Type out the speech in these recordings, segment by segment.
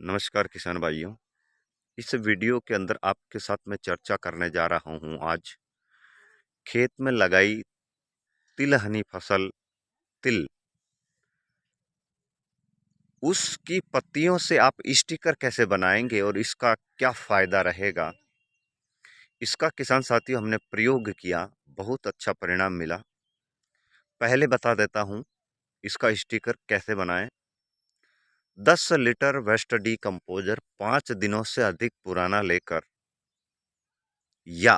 नमस्कार किसान भाइयों। इस वीडियो के अंदर आपके साथ मैं चर्चा करने जा रहा हूं आज खेत में लगाई तिलहनी फसल तिल, उसकी पत्तियों से आप स्टिकर कैसे बनाएंगे और इसका क्या फायदा रहेगा। इसका किसान साथियों हमने प्रयोग किया, बहुत अच्छा परिणाम मिला। पहले बता देता हूं इसका स्टिकर कैसे बनाएं। 10 लीटर वेस्ट डीकम्पोजर 5 दिनों से अधिक पुराना लेकर, या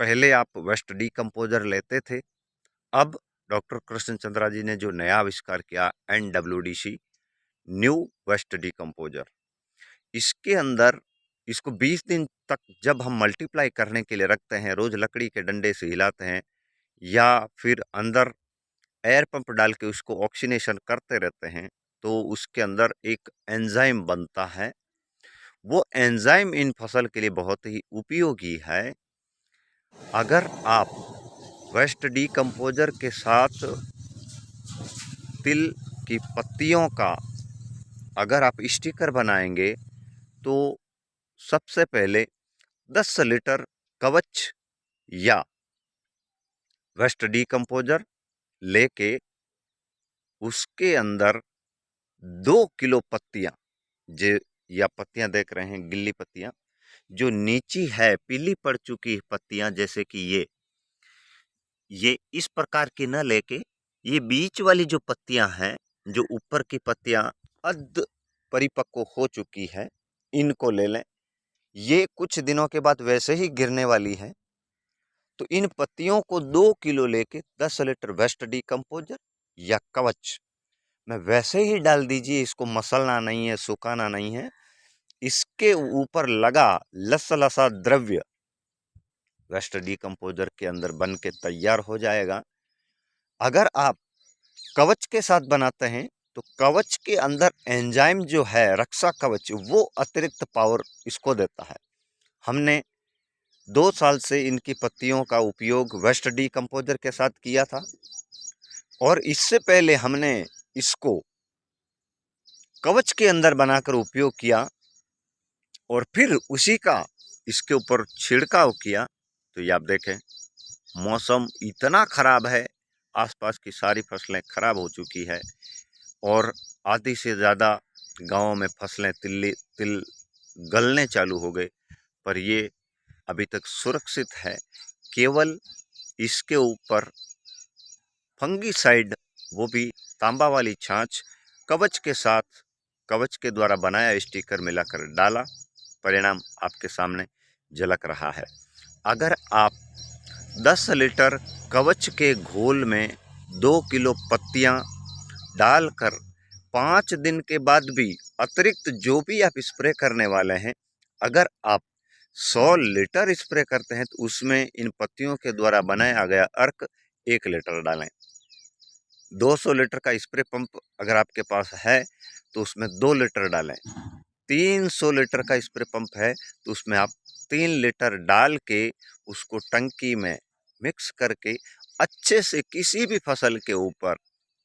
पहले आप वेस्ट डीकम्पोजर लेते थे, अब डॉक्टर कृष्ण चंद्रा जी ने जो नया आविष्कार किया NWDC न्यू वेस्ट डीकम्पोजर, इसके अंदर इसको 20 दिन तक जब हम मल्टीप्लाई करने के लिए रखते हैं, रोज लकड़ी के डंडे से हिलाते हैं या फिर अंदर एयर पंप डाल के उसको ऑक्सीनेशन करते रहते हैं, तो उसके अंदर एक एंजाइम बनता है। वो एंजाइम इन फसल के लिए बहुत ही उपयोगी है। अगर आप वेस्ट डीकम्पोजर के साथ तिल की पत्तियों का अगर आप स्टिकर बनाएंगे तो सबसे पहले 10 लीटर कवच या वेस्ट डीकम्पोजर लेके उसके अंदर 2 किलो पत्तियां, जो या पत्तियां देख रहे हैं गिल्ली पत्तियां, जो नीची है पीली पड़ चुकी पत्तियां, जैसे कि ये इस प्रकार की न लेके ये बीच वाली जो पत्तियां हैं, जो ऊपर की पत्तियां अर्ध परिपक्व हो चुकी है, इनको ले लें। ये कुछ दिनों के बाद वैसे ही गिरने वाली है, तो इन पत्तियों को 2 किलो लेके 10 लीटर वेस्ट डीकम्पोजर या कवच में वैसे ही डाल दीजिए। इसको मसलना नहीं है, सुखाना नहीं है। इसके ऊपर लगा लसलसा द्रव्य वेस्ट डीकम्पोजर के अंदर बन के तैयार हो जाएगा। अगर आप कवच के साथ बनाते हैं तो कवच के अंदर एंजाइम जो है रक्षा कवच, वो अतिरिक्त पावर इसको देता है। हमने 2 साल से इनकी पत्तियों का उपयोग वेस्ट डीकम्पोजर के साथ किया था, और इससे पहले हमने इसको कवच के अंदर बनाकर उपयोग किया और फिर उसी का इसके ऊपर छिड़काव किया। तो ये आप देखें, मौसम इतना खराब है, आसपास की सारी फसलें खराब हो चुकी है और आधी से ज़्यादा गांवों में फसलें तिल गलने चालू हो गए, पर ये अभी तक सुरक्षित है। केवल इसके ऊपर फंगीसाइड, वो भी तांबा वाली छाछ, कवच के साथ कवच के द्वारा बनाया स्टिकर मिलाकर डाला, परिणाम आपके सामने झलक रहा है। अगर आप 10 लीटर कवच के घोल में 2 किलो पत्तियां डालकर 5 दिन के बाद भी अतिरिक्त जो भी आप स्प्रे करने वाले हैं, अगर आप 100 लीटर स्प्रे करते हैं तो उसमें इन पत्तियों के द्वारा बनाया गया अर्क 1 लीटर डालें। 200 लीटर का स्प्रे पंप अगर आपके पास है तो उसमें 2 लीटर डालें। 300 लीटर का स्प्रे पंप है तो उसमें आप 3 लीटर डाल के उसको टंकी में मिक्स करके अच्छे से किसी भी फसल के ऊपर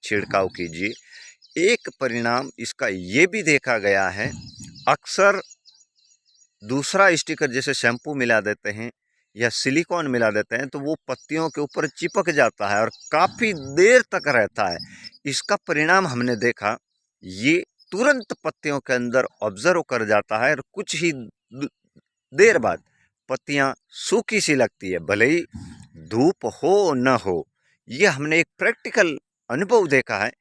छिड़काव कीजिए। एक परिणाम इसका ये भी देखा गया है, अक्सर दूसरा स्टिकर जैसे शैम्पू मिला देते हैं या सिलिकॉन मिला देते हैं तो वो पत्तियों के ऊपर चिपक जाता है और काफ़ी देर तक रहता है। इसका परिणाम हमने देखा, ये तुरंत पत्तियों के अंदर ऑब्जर्व कर जाता है और कुछ ही देर बाद पत्तियां सूखी सी लगती है, भले ही धूप हो न हो। ये हमने एक प्रैक्टिकल अनुभव देखा है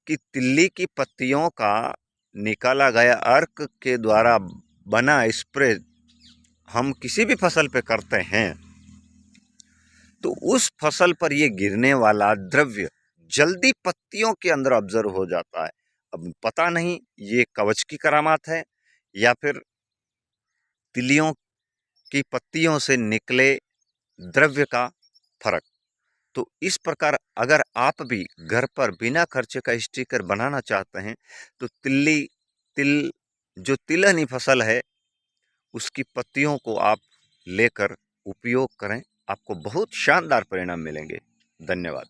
कि तिल्ली की पत्तियों का निकाला गया अर्क के द्वारा बना स्प्रे हम किसी भी फसल पे करते हैं तो उस फसल पर ये गिरने वाला द्रव्य जल्दी पत्तियों के अंदर ऑब्जर्व हो जाता है। अब पता नहीं ये कवच की करामात है या फिर तिलियों की पत्तियों से निकले द्रव्य का फर्क। तो इस प्रकार अगर आप भी घर पर बिना खर्चे का स्टिकर बनाना चाहते हैं तो तिल जो तिलहनी फसल है उसकी पत्तियों को आप लेकर उपयोग करें, आपको बहुत शानदार परिणाम मिलेंगे। धन्यवाद।